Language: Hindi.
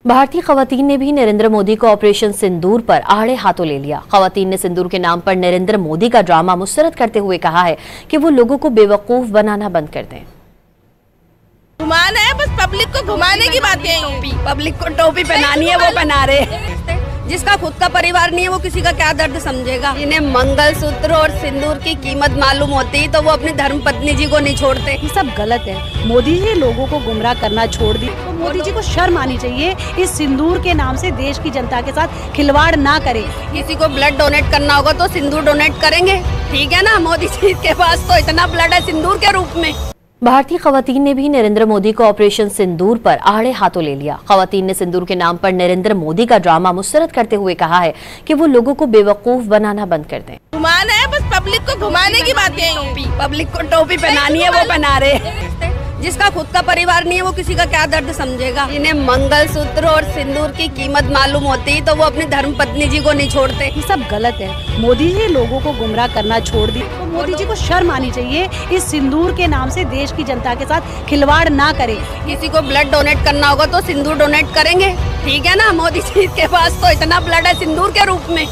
भारतीय खवातीन ने भी नरेंद्र मोदी को ऑपरेशन सिंदूर पर आड़े हाथों ले लिया। खवातीन ने सिंदूर के नाम पर नरेंद्र मोदी का ड्रामा मुस्तरद करते हुए कहा है कि वो लोगों को बेवकूफ बनाना बंद कर दें। घुमाना है, बस पब्लिक को घुमाने की बातें हैं। पब्लिक को टोपी पहनानी है, वो पहना रहे। जिसका खुद का परिवार नहीं है वो किसी का क्या दर्द समझेगा। इन्हें मंगलसूत्र और सिंदूर की कीमत मालूम होती तो वो अपनी धर्म पत्नी जी को नहीं छोड़ते। ये सब गलत है। मोदी जी लोगों को गुमराह करना छोड़ दी तो मोदी जी को शर्म आनी चाहिए। इस सिंदूर के नाम से देश की जनता के साथ खिलवाड़ ना करें। किसी को ब्लड डोनेट करना होगा तो सिंदूर डोनेट करेंगे, ठीक है ना। मोदी जी के पास तो इतना ब्लड है सिंदूर के रूप में। भारतीय खवातीन ने भी नरेंद्र मोदी को ऑपरेशन सिंदूर पर आड़े हाथों ले लिया। खवातीन ने सिंदूर के नाम पर नरेंद्र मोदी का ड्रामा मुस्तरद करते हुए कहा है कि वो लोगों को बेवकूफ बनाना बंद कर दें। घुमाना है, बस पब्लिक को घुमाने की बातें हैं। पब्लिक को टोपी पहनानी है, वो पहना रहे। जिसका खुद का परिवार नहीं है वो किसी का क्या दर्द समझेगा। इन्हें मंगलसूत्र और सिंदूर की कीमत मालूम होती तो वो अपनी धर्म पत्नी जी को नहीं छोड़ते। ये सब गलत है। मोदी जी लोगों को गुमराह करना छोड़ दी तो मोदी जी को शर्म आनी चाहिए। इस सिंदूर के नाम से देश की जनता के साथ खिलवाड़ ना करें। किसी को ब्लड डोनेट करना होगा तो सिंदूर डोनेट करेंगे, ठीक है ना। मोदी जी के पास तो इतना ब्लड है सिंदूर के रूप में।